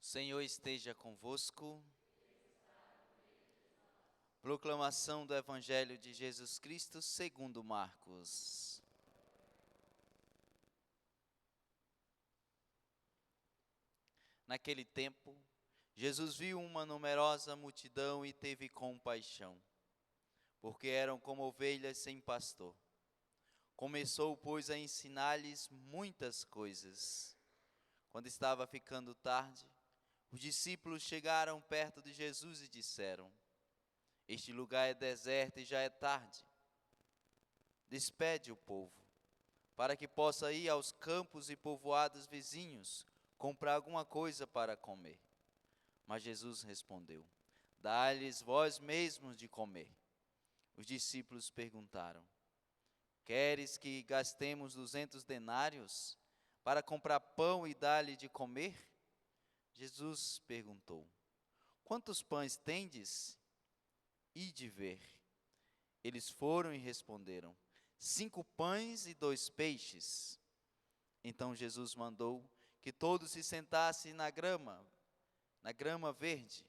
Senhor esteja convosco. Proclamação do Evangelho de Jesus Cristo segundo Marcos. Naquele tempo, Jesus viu uma numerosa multidão e teve compaixão, porque eram como ovelhas sem pastor. Começou, pois, a ensinar-lhes muitas coisas. Quando estava ficando tarde, os discípulos chegaram perto de Jesus e disseram: Este lugar é deserto e já é tarde. Despede o povo, para que possa ir aos campos e povoados vizinhos, comprar alguma coisa para comer. Mas Jesus respondeu: Dá-lhes vós mesmos de comer. Os discípulos perguntaram: Queres que gastemos 200 denários para comprar pão e dar-lhe de comer? Jesus perguntou: Quantos pães tendes? Ide ver. Eles foram e responderam: 5 pães e 2 peixes. Então Jesus mandou que todos se sentassem na grama verde,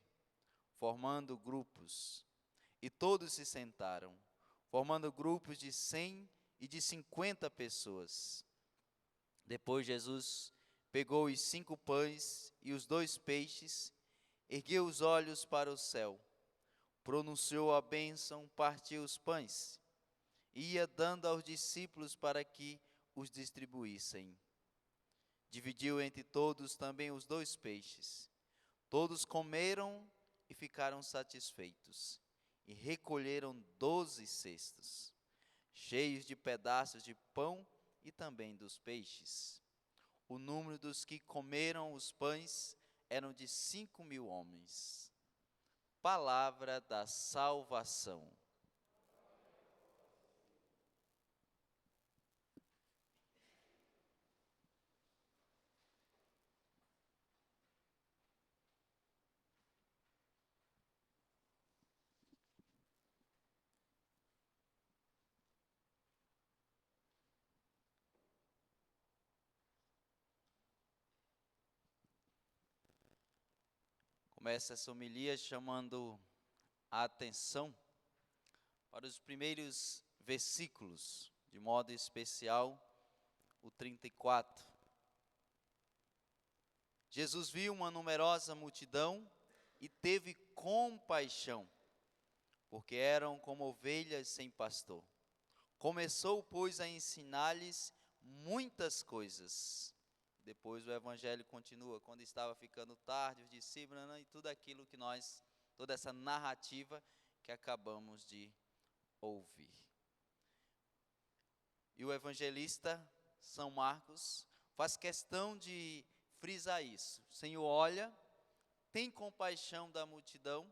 formando grupos. E todos se sentaram, formando grupos de 100 e de 50 pessoas. Depois Jesus pegou os 5 pães e os 2 peixes, ergueu os olhos para o céu, pronunciou a bênção, partiu os pães, e ia dando aos discípulos para que os distribuíssem. Dividiu entre todos também os 2 peixes. Todos comeram e ficaram satisfeitos, e recolheram 12 cestos, cheios de pedaços de pão e também dos peixes. O número dos que comeram os pães eram de 5.000 homens. Palavra da salvação. Começa essa homilia chamando a atenção para os primeiros versículos, de modo especial o 34. Jesus viu uma numerosa multidão e teve compaixão, porque eram como ovelhas sem pastor. Começou, pois, a ensinar-lhes muitas coisas. Depois o evangelho continua: quando estava ficando tarde, os discípulos, e tudo aquilo que toda essa narrativa que acabamos de ouvir. E o evangelista São Marcos faz questão de frisar isso. O Senhor olha, tem compaixão da multidão,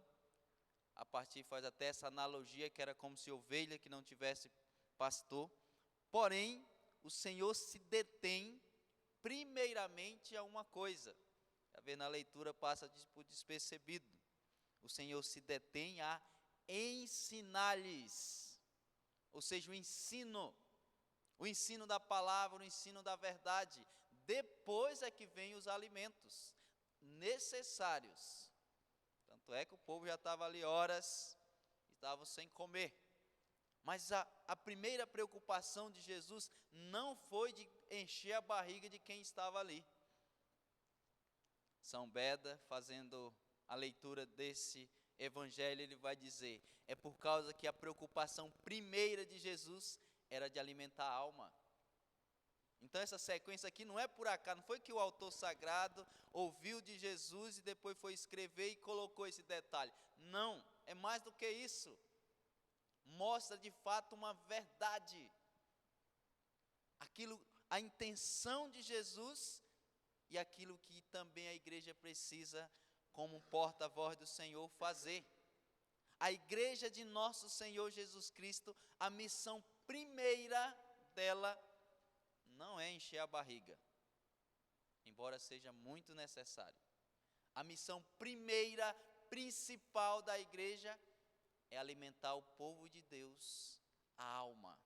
a partir faz até essa analogia que era como se ovelha que não tivesse pastor, porém o Senhor se detém primeiramente a uma coisa, a ver na leitura passa por despercebido, o Senhor se detém a ensinar-lhes, ou seja, o ensino da palavra, o ensino da verdade. Depois é que vem os alimentos necessários. Tanto é que o povo já estava ali horas, estavam sem comer. Mas a primeira preocupação de Jesus não foi de encher a barriga de quem estava ali. São Beda, fazendo a leitura desse evangelho, ele vai dizer: é por causa que a preocupação primeira de Jesus era de alimentar a alma. Então essa sequência aqui não é por acaso, não foi que o autor sagrado ouviu de Jesus e depois foi escrever e colocou esse detalhe. Não, é mais do que isso. Mostra de fato uma verdade. A intenção de Jesus e aquilo que também a igreja precisa, como porta-voz do Senhor, fazer. A igreja de nosso Senhor Jesus Cristo, a missão primeira dela não é encher a barriga, embora seja muito necessário. A missão primeira, principal da igreja é alimentar o povo de Deus, a alma,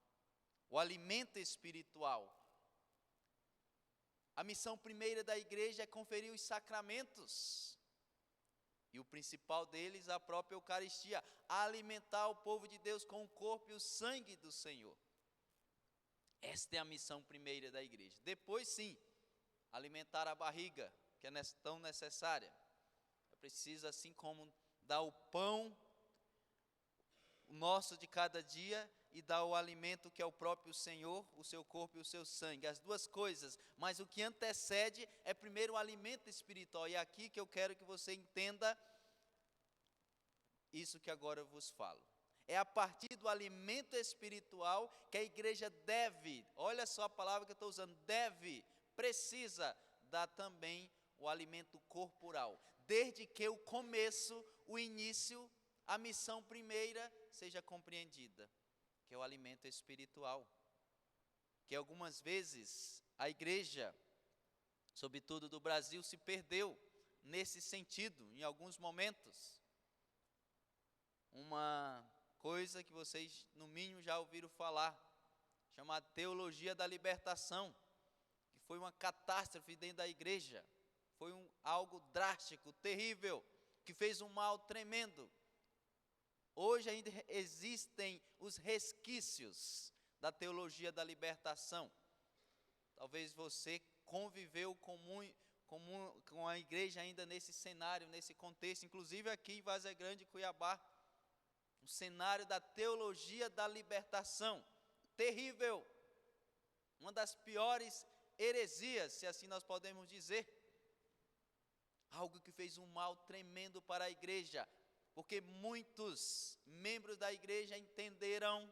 o alimento espiritual. A missão primeira da igreja é conferir os sacramentos. E o principal deles, a própria Eucaristia, alimentar o povo de Deus com o corpo e o sangue do Senhor. Esta é a missão primeira da igreja. Depois, sim, alimentar a barriga, que é tão necessária. É preciso, assim como dar o pão nosso de cada dia e dar o alimento que é o próprio Senhor, o seu corpo e o seu sangue. As duas coisas, mas o que antecede é primeiro o alimento espiritual. E é aqui que eu quero que você entenda isso que agora eu vos falo. É a partir do alimento espiritual que a igreja deve, olha só a palavra que eu estou usando, deve, precisa dar também o alimento corporal. Desde que o começo, o início, a missão primeira seja compreendida, que é o alimento espiritual. Que algumas vezes a igreja, sobretudo do Brasil, se perdeu nesse sentido, em alguns momentos. Uma coisa que vocês, no mínimo, já ouviram falar, chamada teologia da libertação, que foi uma catástrofe dentro da igreja, foi algo drástico, terrível, que fez um mal tremendo. Hoje ainda existem os resquícios da teologia da libertação. Talvez você conviveu com a igreja ainda nesse cenário, nesse contexto, inclusive aqui em Várzea Grande, Cuiabá, o cenário da teologia da libertação, terrível, uma das piores heresias, se assim nós podemos dizer, algo que fez um mal tremendo para a igreja, porque muitos membros da igreja entenderam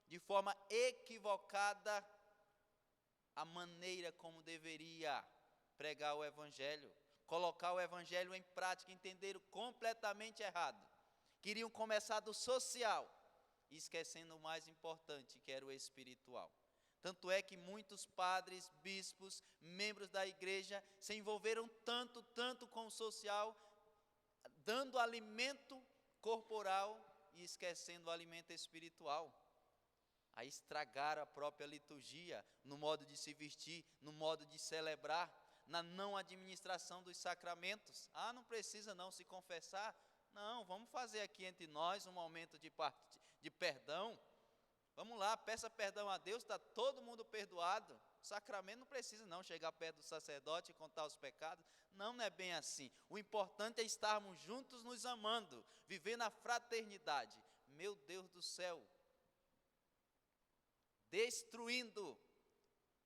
de forma equivocada a maneira como deveria pregar o evangelho, colocar o evangelho em prática, entenderam completamente errado. Queriam começar do social, esquecendo o mais importante, que era o espiritual. Tanto é que muitos padres, bispos, membros da igreja se envolveram tanto com o social, dando alimento corporal e esquecendo o alimento espiritual. Aí estragaram a própria liturgia, no modo de se vestir, no modo de celebrar, na não administração dos sacramentos. Não precisa não se confessar. Não, vamos fazer aqui entre nós um momento de perdão. Vamos lá, peça perdão a Deus, está todo mundo perdoado. O sacramento não precisa não chegar perto do sacerdote e contar os pecados. Não é bem assim. O importante é estarmos juntos nos amando, viver na fraternidade. Meu Deus do céu, destruindo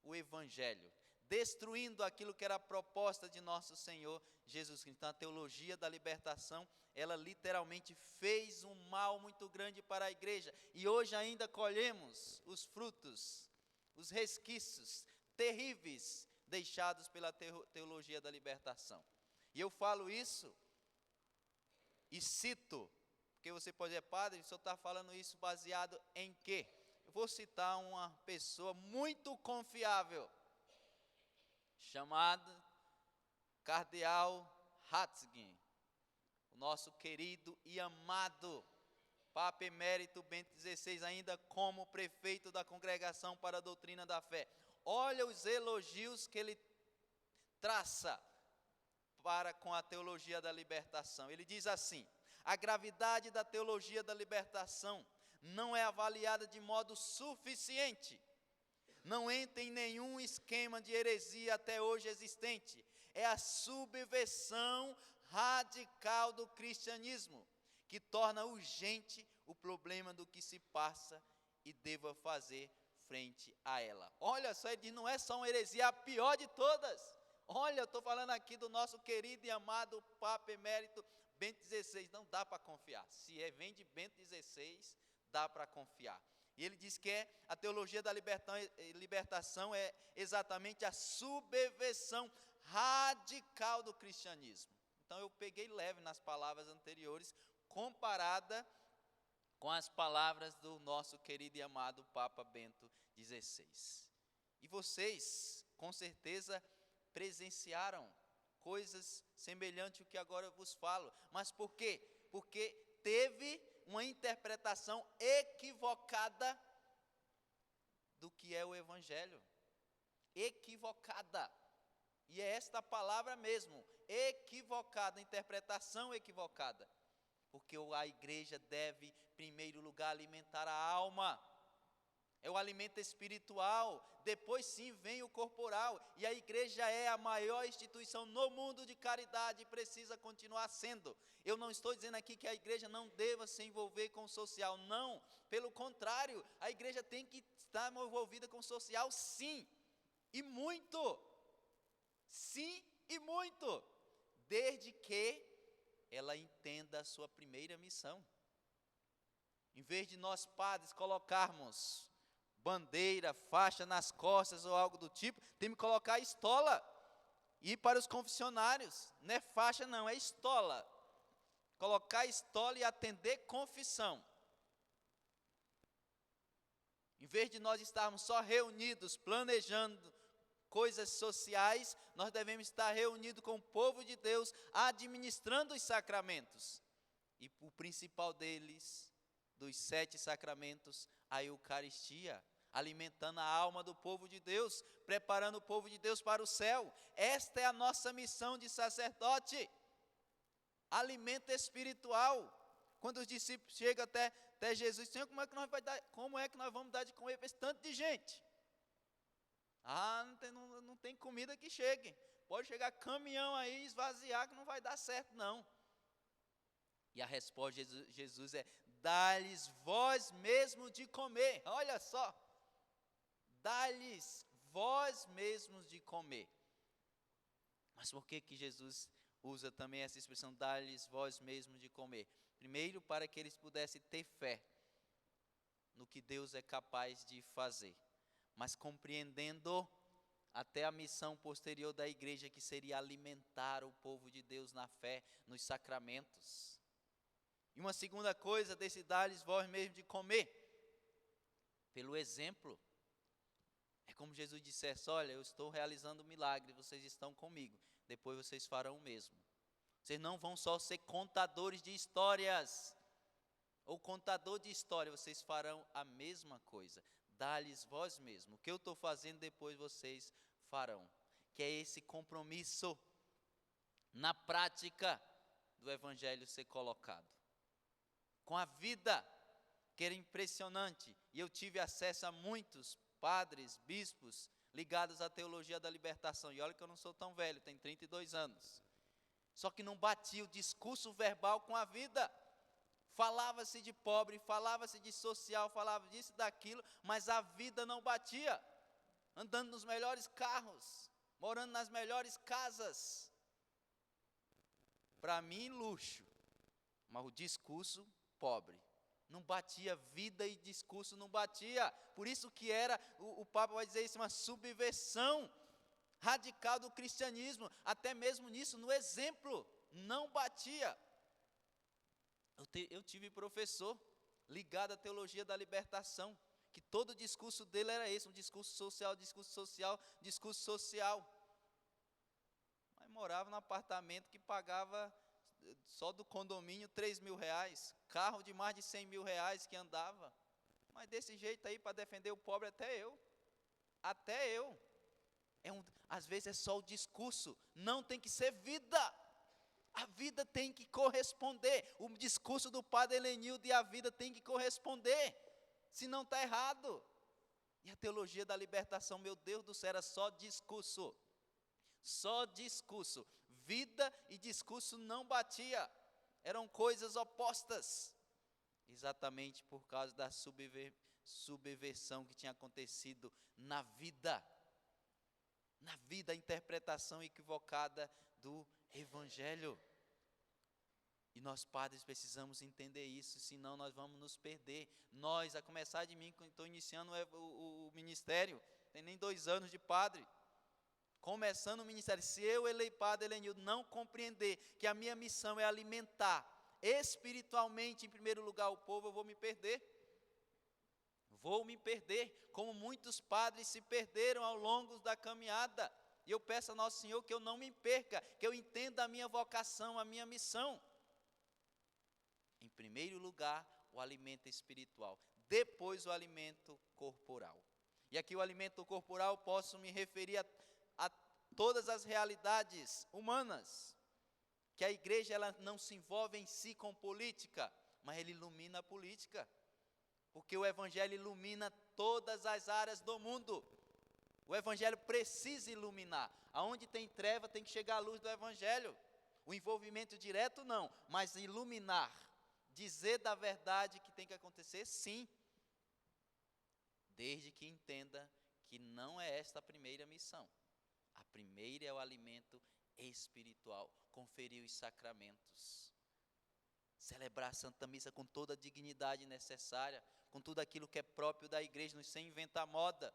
o evangelho, destruindo aquilo que era a proposta de nosso Senhor Jesus Cristo. Então, a teologia da libertação, ela literalmente fez um mal muito grande para a igreja. E hoje ainda colhemos os frutos, os resquícios terríveis deixados pela teologia da libertação. E eu falo isso e cito, porque você pode dizer, padre, o senhor está falando isso baseado em quê? Eu vou citar uma pessoa muito confiável, chamado Cardeal Ratzinger, o nosso querido e amado Papa Emérito Bento XVI, ainda como prefeito da Congregação para a Doutrina da Fé. Olha os elogios que ele traça para com a teologia da libertação. Ele diz assim: a gravidade da teologia da libertação não é avaliada de modo suficiente. Não entra em nenhum esquema de heresia até hoje existente. É a subversão radical do cristianismo que torna urgente o problema do que se passa e deva fazer frente a ela. Olha só, ele diz, não é só uma heresia, a pior de todas. Olha, eu estou falando aqui do nosso querido e amado Papa Emérito Bento XVI. Não dá para confiar. Se vem de Bento XVI, dá para confiar. E ele diz que a teologia da libertação é exatamente a subversão radical do cristianismo. Então eu peguei leve nas palavras anteriores, comparada com as palavras do nosso querido e amado Papa Bento XVI. E vocês, com certeza, presenciaram coisas semelhantes ao que agora eu vos falo. Mas por quê? Porque teve uma interpretação equivocada do que é o evangelho. Equivocada. E é esta palavra mesmo, equivocada. equivocada, interpretação equivocada. Porque a igreja deve, em primeiro lugar, alimentar a alma. É o alimento espiritual, depois sim vem o corporal. E a igreja é a maior instituição no mundo de caridade e precisa continuar sendo. Eu não estou dizendo aqui que a igreja não deva se envolver com o social, não. Pelo contrário, a igreja tem que estar envolvida com o social, sim, e muito. Sim e muito. Desde que ela entenda a sua primeira missão. Em vez de nós padres colocarmos bandeira, faixa nas costas ou algo do tipo, tem que colocar estola. E ir para os confessionários, não é faixa não, é estola. Colocar estola e atender confissão. Em vez de nós estarmos só reunidos, planejando coisas sociais, nós devemos estar reunidos com o povo de Deus, administrando os sacramentos. E o principal deles, dos 7 sacramentos, a Eucaristia, alimentando a alma do povo de Deus, preparando o povo de Deus para o céu. Esta é a nossa missão de sacerdote, alimento espiritual. Quando os discípulos chegam até Jesus, Senhor, como é que nós vamos dar de comer para esse tanto de gente? Não tem comida que chegue, pode chegar caminhão aí, esvaziar, que não vai dar certo não. E a resposta de Jesus é: dá-lhes vós mesmos de comer. Olha só, dá-lhes vós mesmos de comer. Mas por que Jesus usa também essa expressão, dá-lhes vós mesmos de comer? Primeiro, para que eles pudessem ter fé no que Deus é capaz de fazer, mas compreendendo até a missão posterior da igreja, que seria alimentar o povo de Deus na fé, nos sacramentos. E uma segunda coisa desse dar-lhes vós mesmo de comer, pelo exemplo. É como Jesus dissesse: olha, eu estou realizando um milagre, vocês estão comigo, depois vocês farão o mesmo. Vocês não vão só ser contadores de histórias, ou contador de história, vocês farão a mesma coisa. Dá-lhes vós mesmo, o que eu estou fazendo depois vocês farão. Que é esse compromisso na prática do evangelho ser colocado. Com a vida, que era impressionante, e eu tive acesso a muitos padres, bispos, ligados à teologia da libertação, e olha que eu não sou tão velho, tenho 32 anos, só que não batia o discurso verbal com a vida. Falava-se de pobre, falava-se de social, falava disso e daquilo, mas a vida não batia, andando nos melhores carros, morando nas melhores casas, para mim luxo, mas o discurso pobre, não batia, vida e discurso não batia. Por isso que era, o Papa vai dizer isso, uma subversão radical do cristianismo, até mesmo nisso, no exemplo, não batia. Eu tive professor ligado à teologia da libertação, que todo o discurso dele era esse, um discurso social, discurso social, discurso social. Mas morava num apartamento que pagava só do condomínio 3 mil reais, carro de mais de 100 mil reais que andava. Mas desse jeito aí, para defender o pobre, até eu. Às vezes é só o discurso, não tem que ser vida. A vida tem que corresponder. O discurso do padre Helenildo e a vida tem que corresponder, senão está errado. E a teologia da libertação, meu Deus do céu, era só discurso. Só discurso. Vida e discurso não batia. Eram coisas opostas. Exatamente por causa da subversão que tinha acontecido na vida. Na vida, a interpretação equivocada do Evangelho. E nós padres precisamos entender isso, senão nós vamos nos perder. Nós, a começar de mim, que estou iniciando o ministério, tem nem 2 anos de padre, começando o ministério, se eu, padre Helenildo, não compreender que a minha missão é alimentar espiritualmente, em primeiro lugar, o povo, eu vou me perder. Vou me perder, como muitos padres se perderam ao longo da caminhada. E eu peço a Nosso Senhor que eu não me perca, que eu entenda a minha vocação, a minha missão. Em primeiro lugar, o alimento espiritual, depois o alimento corporal. E aqui o alimento corporal, posso me referir a todas as realidades humanas que a igreja ela não se envolve em si com política, mas ele ilumina a política. Porque o evangelho ilumina todas as áreas do mundo. O evangelho precisa iluminar. Aonde tem treva tem que chegar a luz do evangelho. O envolvimento direto não, mas iluminar, dizer da verdade que tem que acontecer, sim. Desde que entenda que não é esta a primeira missão. A primeira é o alimento espiritual, conferir os sacramentos. Celebrar a Santa Missa com toda a dignidade necessária, com tudo aquilo que é próprio da igreja, sem inventar moda,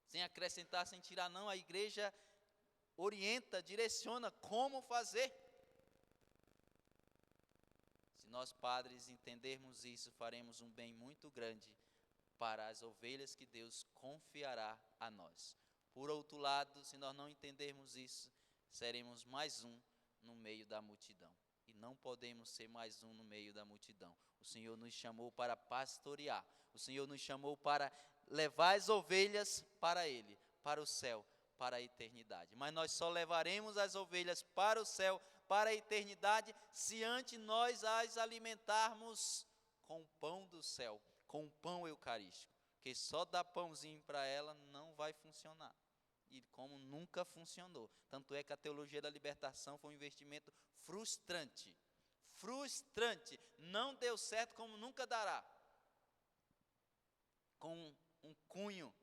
sem acrescentar, sem tirar, não. A igreja orienta, direciona como fazer. Se nós padres entendermos isso, faremos um bem muito grande para as ovelhas que Deus confiará a nós. Por outro lado, se nós não entendermos isso, seremos mais um no meio da multidão. E não podemos ser mais um no meio da multidão. O Senhor nos chamou para pastorear. O Senhor nos chamou para levar as ovelhas para Ele, para o céu, para a eternidade. Mas nós só levaremos as ovelhas para o céu, para a eternidade, se antes nós as alimentarmos com o pão do céu, com o pão eucarístico. Porque só dar pãozinho para ela não vai funcionar. E como nunca funcionou. Tanto é que a teologia da libertação foi um investimento frustrante. Frustrante. Não deu certo como nunca dará. Com um cunho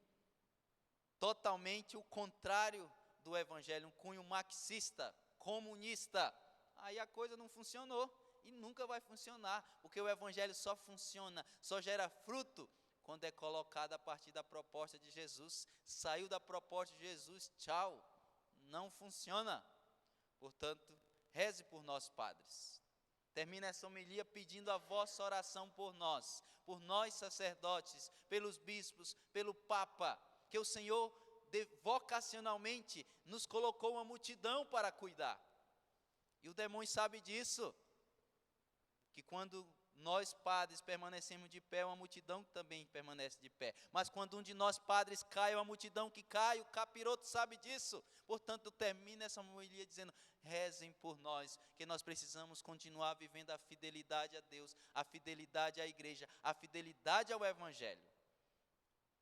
totalmente o contrário do evangelho, um cunho marxista, comunista. Aí a coisa não funcionou e nunca vai funcionar, porque o evangelho só funciona, só gera fruto quando é colocado a partir da proposta de Jesus. Saiu da proposta de Jesus, tchau, não funciona. Portanto, reze por nós, padres. Termina essa homilia pedindo a vossa oração por nós sacerdotes, pelos bispos, pelo Papa, que o Senhor vocacionalmente nos colocou uma multidão para cuidar. E o demônio sabe disso, que quando nós padres permanecemos de pé, uma multidão também permanece de pé. Mas quando um de nós padres cai, uma multidão que cai, o capiroto sabe disso. Portanto, termina essa homilia dizendo: rezem por nós, que nós precisamos continuar vivendo a fidelidade a Deus, a fidelidade à igreja, a fidelidade ao evangelho.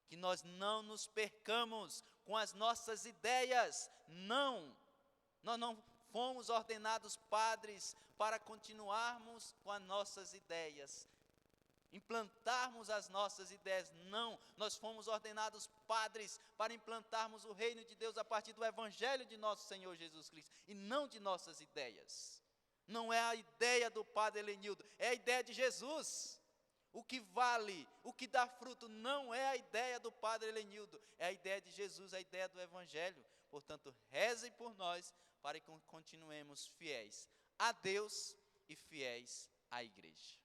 Que nós não nos percamos com as nossas ideias. Não, nós não fomos ordenados padres para continuarmos com as nossas ideias, implantarmos as nossas ideias. Não, nós fomos ordenados padres para implantarmos o reino de Deus a partir do evangelho de nosso Senhor Jesus Cristo, e não de nossas ideias. Não é a ideia do padre Helenildo, é a ideia de Jesus. O que vale, o que dá fruto, não é a ideia do padre Helenildo, é a ideia de Jesus, a ideia do evangelho. Portanto, rezem por nós, para que continuemos fiéis a Deus e fiéis à igreja.